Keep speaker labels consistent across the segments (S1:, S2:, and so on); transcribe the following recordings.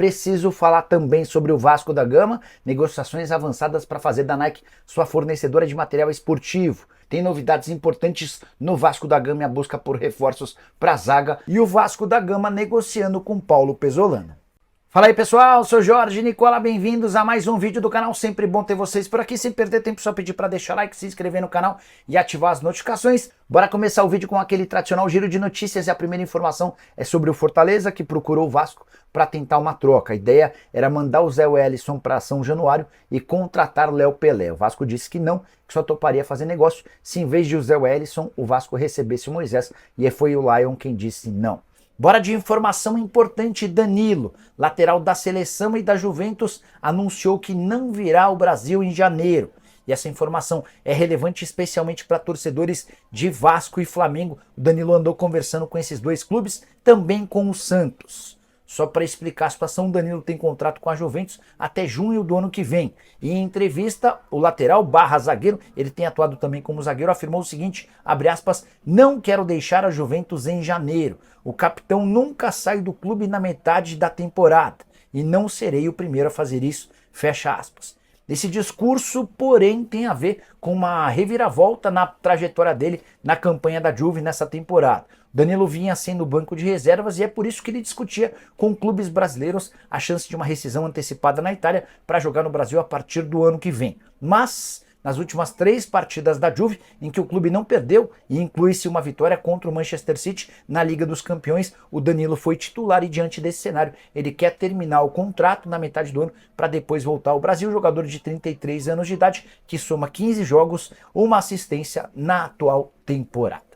S1: Preciso falar também sobre o Vasco da Gama, negociações avançadas para fazer da Nike sua fornecedora de material esportivo. Tem novidades importantes no Vasco da Gama e a busca por reforços para a zaga, e o Vasco da Gama negociando com Paulo Pesolano. Fala aí pessoal, sou Jorge Nicola, bem-vindos a mais um vídeo do canal, sempre bom ter vocês por aqui, sem perder tempo só pedir para deixar like, se inscrever no canal e ativar as notificações. Bora começar o vídeo com aquele tradicional giro de notícias e a primeira informação é sobre o Fortaleza, que procurou o Vasco para tentar uma troca. A ideia era mandar o Zé Wellison para São Januário e contratar Léo Pelé. O Vasco disse que não, que só toparia fazer negócio se em vez de o Zé Wellison o Vasco recebesse o Moisés, e foi o Lion quem disse não. Bora de informação importante. Danilo, lateral da seleção e da Juventus, anunciou que não virá ao Brasil em janeiro. E essa informação é relevante especialmente para torcedores de Vasco e Flamengo. O Danilo andou conversando com esses dois clubes, também com o Santos. Só para explicar a situação, o Danilo tem contrato com a Juventus até junho do ano que vem. E em entrevista, o lateral / zagueiro, ele tem atuado também como zagueiro, afirmou o seguinte, abre aspas, não quero deixar a Juventus em janeiro. O capitão nunca sai do clube na metade da temporada. E não serei o primeiro a fazer isso, fecha aspas. Esse discurso, porém, tem a ver com uma reviravolta na trajetória dele na campanha da Juve nessa temporada. Danilo vinha sendo banco de reservas e é por isso que ele discutia com clubes brasileiros a chance de uma rescisão antecipada na Itália para jogar no Brasil a partir do ano que vem. Mas, nas últimas 3 partidas da Juve, em que o clube não perdeu, e inclui-se uma vitória contra o Manchester City na Liga dos Campeões, o Danilo foi titular e diante desse cenário ele quer terminar o contrato na metade do ano para depois voltar ao Brasil. Jogador de 33 anos de idade que soma 15 jogos, uma assistência na atual temporada.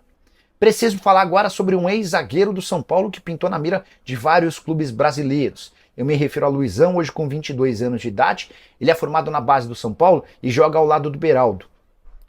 S1: Preciso falar agora sobre um ex-zagueiro do São Paulo que pintou na mira de vários clubes brasileiros. Eu me refiro a Luizão, hoje com 22 anos de idade. Ele é formado na base do São Paulo e joga ao lado do Beraldo.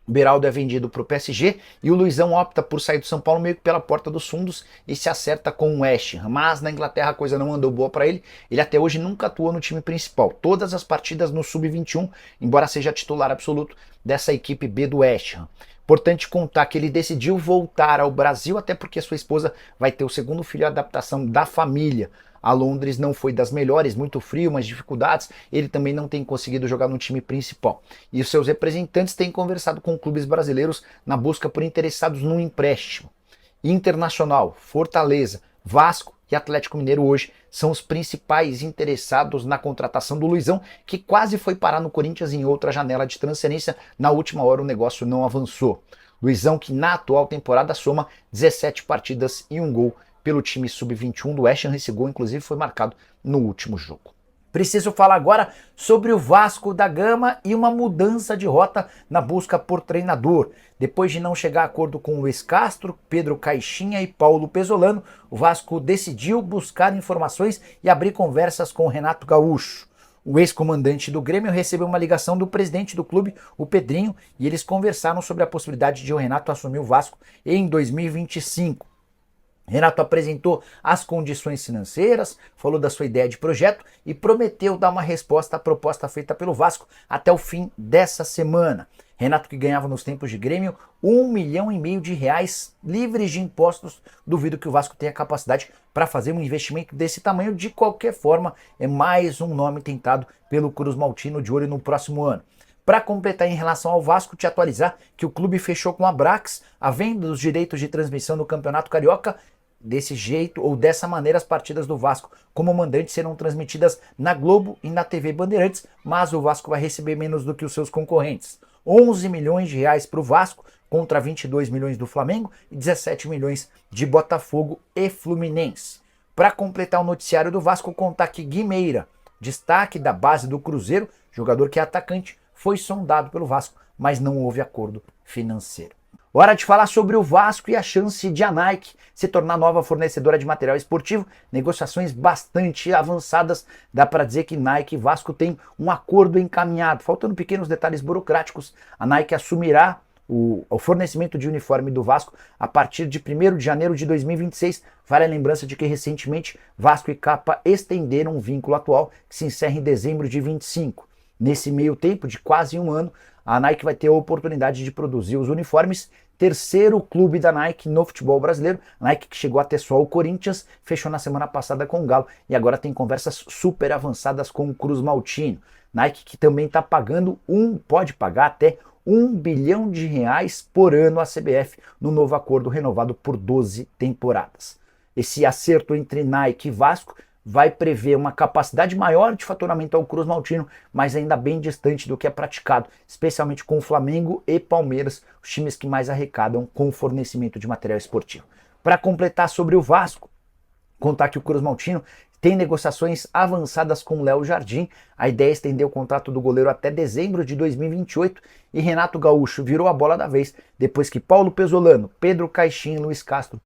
S1: O Beraldo é vendido para o PSG e o Luizão opta por sair do São Paulo meio que pela porta dos fundos e se acerta com o West Ham. Mas na Inglaterra a coisa não andou boa para ele. Ele até hoje nunca atuou no time principal. Todas as partidas no Sub-21, embora seja titular absoluto dessa equipe B do West Ham. Importante contar que ele decidiu voltar ao Brasil, até porque sua esposa vai ter o segundo filho, a adaptação da família a Londres não foi das melhores, muito frio, umas dificuldades, ele também não tem conseguido jogar no time principal. E os seus representantes têm conversado com clubes brasileiros na busca por interessados no empréstimo. Internacional, Fortaleza, Vasco e Atlético Mineiro hoje são os principais interessados na contratação do Luizão, que quase foi parar no Corinthians em outra janela de transferência. Na última hora o negócio não avançou. Luizão, que na atual temporada soma 17 partidas e 1 gol pelo time Sub-21 do West Ham. Esse gol inclusive foi marcado no último jogo. Preciso falar agora sobre o Vasco da Gama e uma mudança de rota na busca por treinador. Depois de não chegar a acordo com Luiz Castro, Pedro Caixinha e Paulo Pesolano, o Vasco decidiu buscar informações e abrir conversas com o Renato Gaúcho. O ex-comandante do Grêmio recebeu uma ligação do presidente do clube, o Pedrinho, e eles conversaram sobre a possibilidade de o Renato assumir o Vasco em 2025. Renato apresentou as condições financeiras, falou da sua ideia de projeto e prometeu dar uma resposta à proposta feita pelo Vasco até o fim dessa semana. Renato, que ganhava nos tempos de Grêmio R$1,5 milhão livres de impostos, duvido que o Vasco tenha capacidade para fazer um investimento desse tamanho. De qualquer forma, é mais um nome tentado pelo Cruz Maltino, de olho no próximo ano. Para completar em relação ao Vasco, te atualizar que o clube fechou com a Brax a venda dos direitos de transmissão do Campeonato Carioca. Desse jeito ou dessa maneira, as partidas do Vasco como mandante serão transmitidas na Globo e na TV Bandeirantes, mas o Vasco vai receber menos do que os seus concorrentes. R$11 milhões para o Vasco contra 22 milhões do Flamengo e 17 milhões de Botafogo e Fluminense. Para completar o noticiário do Vasco, contar que Guimeira, destaque da base do Cruzeiro, jogador que é atacante, foi sondado pelo Vasco, mas não houve acordo financeiro. Hora de falar sobre o Vasco e a chance de a Nike se tornar nova fornecedora de material esportivo. Negociações bastante avançadas. Dá para dizer que Nike e Vasco têm um acordo encaminhado. Faltando pequenos detalhes burocráticos, a Nike assumirá o fornecimento de uniforme do Vasco a partir de 1º de janeiro de 2026. Vale a lembrança de que recentemente Vasco e Capa estenderam um vínculo atual que se encerra em dezembro de 25. Nesse meio tempo de quase um ano, a Nike vai ter a oportunidade de produzir os uniformes terceiro clube da Nike no futebol brasileiro. A Nike, que chegou até só o Corinthians, fechou na semana passada com o Galo e agora tem conversas super avançadas com o Cruz Maltino. Nike que também está pagando pode pagar até R$ 1 bilhão por ano à CBF no novo acordo renovado por 12 temporadas. Esse acerto entre Nike e Vasco vai prever uma capacidade maior de faturamento ao Cruz Maltino, mas ainda bem distante do que é praticado, especialmente com o Flamengo e Palmeiras, os times que mais arrecadam com o fornecimento de material esportivo. Para completar sobre o Vasco, contar que o Cruz Maltino tem negociações avançadas com Léo Jardim. A ideia é estender o contrato do goleiro até dezembro de 2028 e Renato Gaúcho virou a bola da vez depois que Paulo Pesolano, Pedro Caixinha e Luiz Castro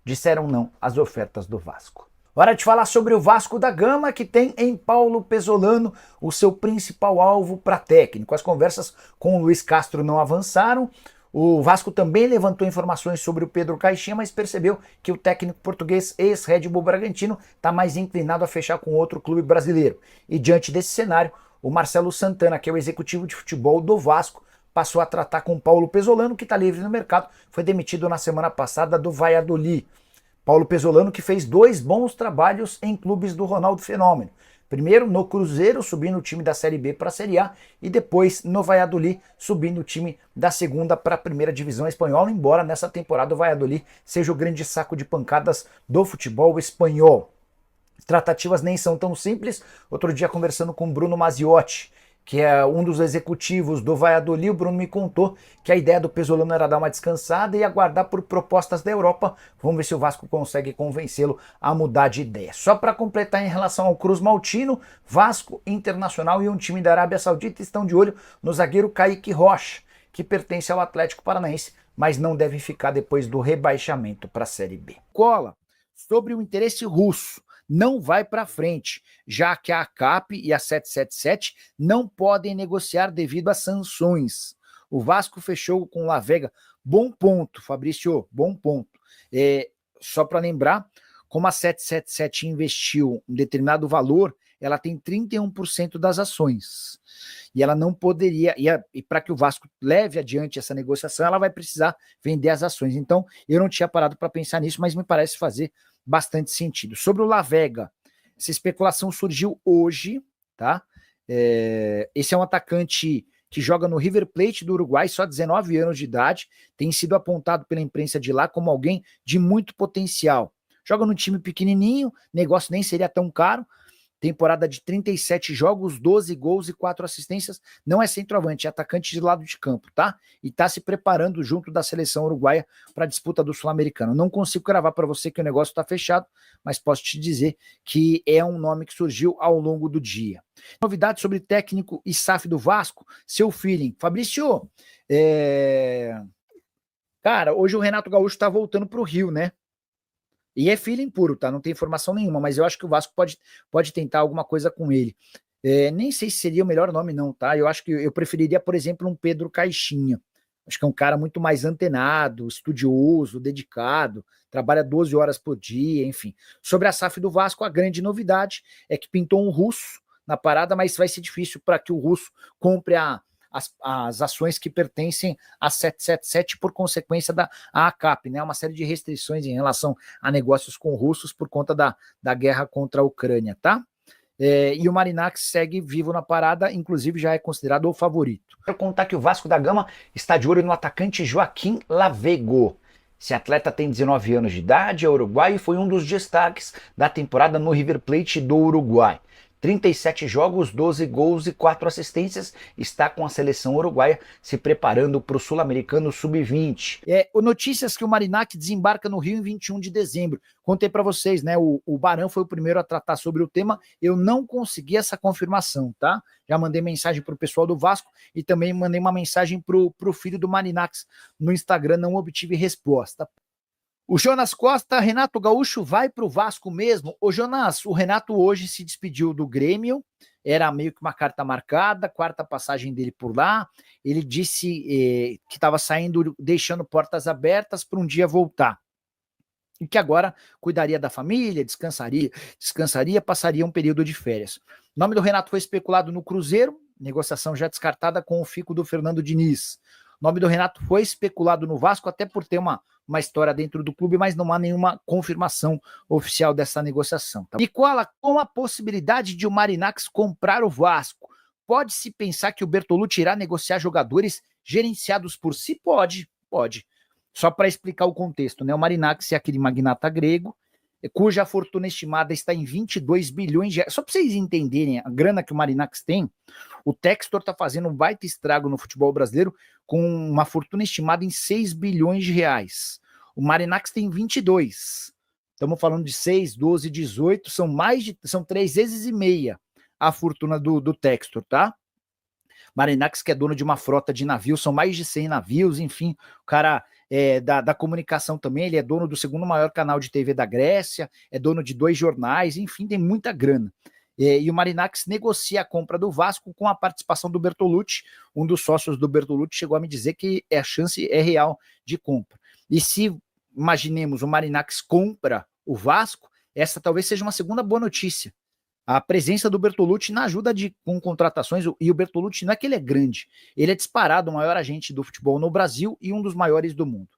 S1: disseram não às ofertas do Vasco. Hora de falar sobre o Vasco da Gama, que tem em Paulo Pesolano o seu principal alvo para técnico. As conversas com o Luiz Castro não avançaram. O Vasco também levantou informações sobre o Pedro Caixinha, mas percebeu que o técnico português ex-Red Bull Bragantino está mais inclinado a fechar com outro clube brasileiro. E diante desse cenário, o Marcelo Santana, que é o executivo de futebol do Vasco, passou a tratar com Paulo Pesolano, que está livre no mercado, foi demitido na semana passada do Valladolid. Paulo Pesolano, que fez 2 bons trabalhos em clubes do Ronaldo Fenômeno. Primeiro no Cruzeiro, subindo o time da Série B para a Série A, e depois no Valladolid, subindo o time da segunda para a primeira divisão espanhola, embora nessa temporada o Valladolid seja o grande saco de pancadas do futebol espanhol. As tratativas nem são tão simples. Outro dia, conversando com Bruno Maziotti, que é um dos executivos do Valladolid, o Bruno me contou que a ideia do Pesolano era dar uma descansada e aguardar por propostas da Europa. Vamos ver se o Vasco consegue convencê-lo a mudar de ideia. Só para completar em relação ao Cruz Maltino, Vasco, Internacional e um time da Arábia Saudita estão de olho no zagueiro Kaique Rocha, que pertence ao Atlético Paranaense, mas não deve ficar depois do rebaixamento para a Série B. Cola sobre o interesse russo. Não vai para frente, já que a ACAP e a 777 não podem negociar devido a sanções. O Vasco fechou com o La Vega. Bom ponto, Fabrício, bom ponto. Só para lembrar, como a 777 investiu um determinado valor, ela tem 31% das ações. E ela não poderia, e para que o Vasco leve adiante essa negociação, ela vai precisar vender as ações. Então, eu não tinha parado para pensar nisso, mas me parece fazer bastante sentido. Sobre o La Vega, essa especulação surgiu hoje, tá? Esse é um atacante que joga no River Plate do Uruguai, só 19 anos de idade, tem sido apontado pela imprensa de lá como alguém de muito potencial. Joga num time pequenininho, negócio nem seria tão caro, temporada de 37 jogos, 12 gols e 4 assistências, não é centroavante, é atacante de lado de campo, tá? E tá se preparando junto da seleção uruguaia para a disputa do Sul-Americano. Não consigo cravar para você que o negócio está fechado, mas posso te dizer que é um nome que surgiu ao longo do dia. Novidades sobre técnico e SAF do Vasco, seu feeling. Fabrício, cara, hoje o Renato Gaúcho está voltando para o Rio, né? E é feeling puro, tá? Não tem informação nenhuma, mas eu acho que o Vasco pode tentar alguma coisa com ele. Nem sei se seria o melhor nome, não, tá? Eu acho que eu preferiria, por exemplo, um Pedro Caixinha. Acho que é um cara muito mais antenado, estudioso, dedicado, trabalha 12 horas por dia, enfim. Sobre a SAF do Vasco, a grande novidade é que pintou um russo na parada, mas vai ser difícil para que o russo compre as ações que pertencem à 777 por consequência da ACAP, né? Uma série de restrições em relação a negócios com russos por conta da guerra contra a Ucrânia, tá? E o Marinax segue vivo na parada, inclusive já é considerado o favorito. Quero contar que o Vasco da Gama está de olho no atacante Joaquim Lavego. Esse atleta tem 19 anos de idade, é uruguaio e foi um dos destaques da temporada no River Plate do Uruguai. 37 jogos, 12 gols e 4 assistências, está com a seleção uruguaia se preparando para o Sul-Americano Sub-20. Notícias que o Marinac desembarca no Rio em 21 de dezembro. Contei para vocês, né? O Barão foi o primeiro a tratar sobre o tema, eu não consegui essa confirmação, tá? Já mandei mensagem para o pessoal do Vasco e também mandei uma mensagem para o filho do Marinax no Instagram, não obtive resposta. O Jonas Costa, Renato Gaúcho vai para o Vasco mesmo? Ô Jonas, o Renato hoje se despediu do Grêmio, era meio que uma carta marcada, quarta passagem dele por lá, ele disse que estava saindo, deixando portas abertas para um dia voltar, e que agora cuidaria da família, descansaria, passaria um período de férias. O nome do Renato foi especulado no Cruzeiro, negociação já descartada com o fico do Fernando Diniz. O nome do Renato foi especulado no Vasco, até por ter uma história dentro do clube, mas não há nenhuma confirmação oficial dessa negociação. Tá? Nicola, com a possibilidade de o Marinacks comprar o Vasco, pode-se pensar que o Bertolucci irá negociar jogadores gerenciados por si? Pode. Só para explicar o contexto, né? O Marinacks é aquele magnata grego, cuja fortuna estimada está em 22 bilhões de reais. Só para vocês entenderem a grana que o Marinacks tem, o Textor está fazendo um baita estrago no futebol brasileiro com uma fortuna estimada em 6 bilhões de reais. O Marinacks tem 22. Estamos falando de 6, 12, 18, são 3 vezes e meia a fortuna do Textor, tá? Marinacks, que é dono de uma frota de navios, são mais de 100 navios, enfim, o cara da comunicação também, ele é dono do segundo maior canal de TV da Grécia, é dono de 2 jornais, enfim, tem muita grana. E o Marinacks negocia a compra do Vasco com a participação do Bertolucci. Um dos sócios do Bertolucci chegou a me dizer que a chance é real de compra. E se, imaginemos, o Marinacks compra o Vasco, essa talvez seja uma segunda boa notícia. A presença do Bertolucci na ajuda com contratações, e o Bertolucci não é que ele é grande, ele é disparado o maior agente do futebol no Brasil e um dos maiores do mundo.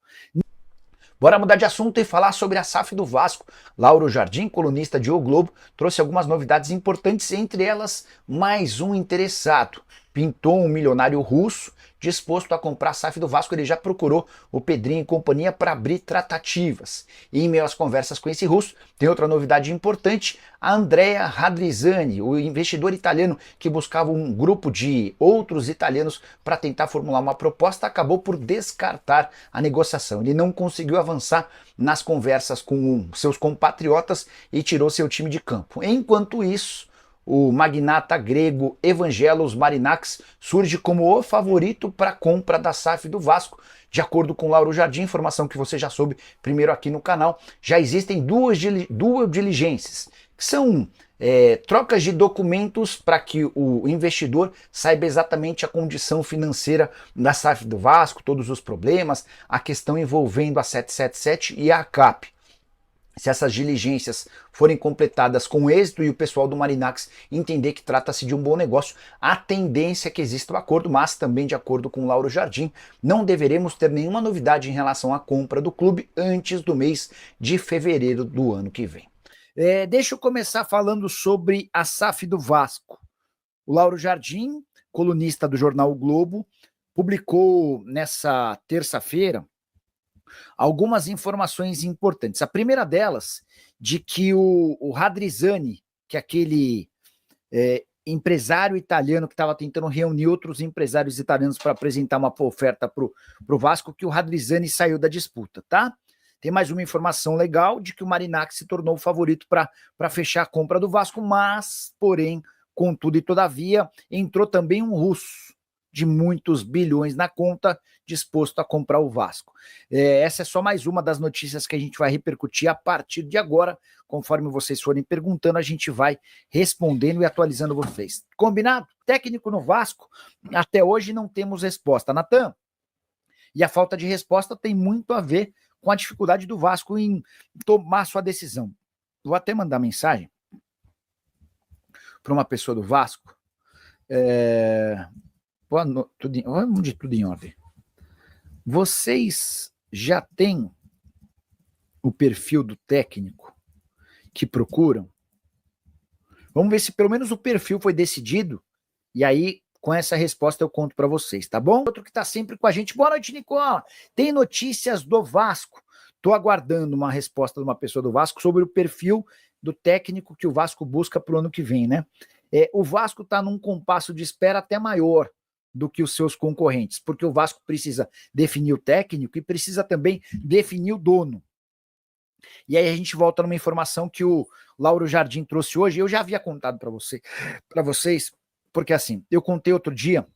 S1: Bora mudar de assunto e falar sobre a SAF do Vasco. Lauro Jardim, colunista de O Globo, trouxe algumas novidades importantes, entre elas mais um interessado. Pintou um milionário russo disposto a comprar a SAF do Vasco. Ele já procurou o Pedrinho e companhia para abrir tratativas. E em meio às conversas com esse russo, tem outra novidade importante. A Andrea Radrizzani, o investidor italiano que buscava um grupo de outros italianos para tentar formular uma proposta, acabou por descartar a negociação. Ele não conseguiu avançar nas conversas com seus compatriotas e tirou seu time de campo. Enquanto isso, o magnata grego Evangelos Marinakis surge como o favorito para a compra da SAF do Vasco. De acordo com Lauro Jardim, informação que você já soube primeiro aqui no canal, já existem duas diligências, que são trocas de documentos para que o investidor saiba exatamente a condição financeira da SAF do Vasco, todos os problemas, a questão envolvendo a 777 e a ACAP. Se essas diligências forem completadas com êxito e o pessoal do Marinacks entender que trata-se de um bom negócio, a tendência é que exista o acordo, mas também de acordo com Lauro Jardim, não deveremos ter nenhuma novidade em relação à compra do clube antes do mês de fevereiro do ano que vem. Deixa eu começar falando sobre a SAF do Vasco. O Lauro Jardim, colunista do jornal O Globo, publicou nessa terça-feira algumas informações importantes. A primeira delas, de que o Radrizzani, que é aquele empresário italiano que estava tentando reunir outros empresários italianos para apresentar uma oferta para o Vasco, que o Radrizzani saiu da disputa, tá? Tem mais uma informação legal de que o Marinacks se tornou o favorito para fechar a compra do Vasco, mas, porém, contudo e todavia, entrou também um russo de muitos bilhões na conta, disposto a comprar o Vasco. Essa é só mais uma das notícias que a gente vai repercutir a partir de agora. Conforme vocês forem perguntando, a gente vai respondendo e atualizando vocês. Combinado? Técnico no Vasco, até hoje não temos resposta. Natan, e a falta de resposta tem muito a ver com a dificuldade do Vasco em tomar sua decisão. Vou até mandar mensagem para uma pessoa do Vasco. Vamos de tudo em ordem. Vocês já têm o perfil do técnico que procuram? Vamos ver se pelo menos o perfil foi decidido, e aí com essa resposta eu conto para vocês, tá bom? Outro que está sempre com a gente. Boa noite, Nicola. Tem notícias do Vasco. Estou aguardando uma resposta de uma pessoa do Vasco sobre o perfil do técnico que o Vasco busca para o ano que vem, né? O Vasco está num compasso de espera até maior do que os seus concorrentes, porque o Vasco precisa definir o técnico e precisa também definir o dono. E aí a gente volta numa informação que o Lauro Jardim trouxe hoje. Eu já havia contado para vocês, porque assim, eu contei outro dia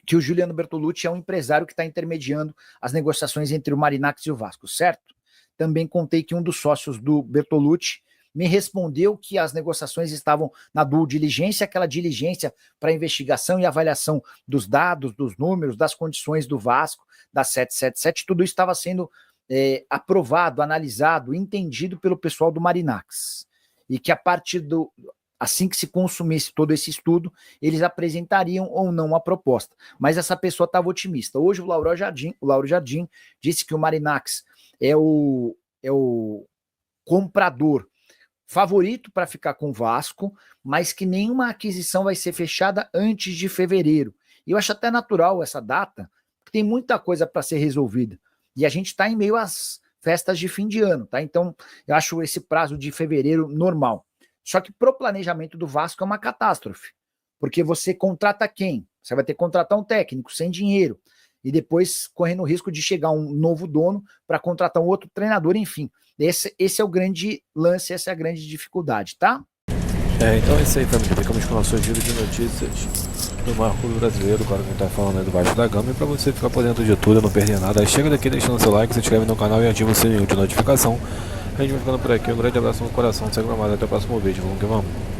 S1: que o Juliano Bertolucci é um empresário que está intermediando as negociações entre o Marinacks e o Vasco, certo? Também contei que um dos sócios do Bertolucci me respondeu que as negociações estavam na due diligência, aquela diligência para investigação e avaliação dos dados, dos números, das condições do Vasco, da 777, tudo isso estava sendo aprovado, analisado, entendido pelo pessoal do Marinacks. E que a partir assim que se consumisse todo esse estudo, eles apresentariam ou não a proposta. Mas essa pessoa estava otimista. Hoje o Lauro Jardim disse que o Marinacci é o comprador favorito para ficar com o Vasco, mas que nenhuma aquisição vai ser fechada antes de fevereiro. E eu acho até natural essa data, porque tem muita coisa para ser resolvida. E a gente está em meio às festas de fim de ano, tá? Então, eu acho esse prazo de fevereiro normal. Só que pro planejamento do Vasco é uma catástrofe, porque você contrata quem? Você vai ter que contratar um técnico sem dinheiro e depois correndo o risco de chegar um novo dono para contratar um outro treinador, enfim. Esse é o grande lance, essa é a grande dificuldade, tá?
S2: Então é isso aí, família. Ficamos com o nosso giro de notícias do Marco Brasileiro. Agora quem tá falando é do Vasco da Gama. E pra você ficar por dentro de tudo, não perder nada, chega daqui deixando seu like, se inscreve no canal e ativa o sininho de notificação. A gente vai ficando por aqui. Um grande abraço no coração. Segue mais. Até o próximo vídeo. Vamos que vamos.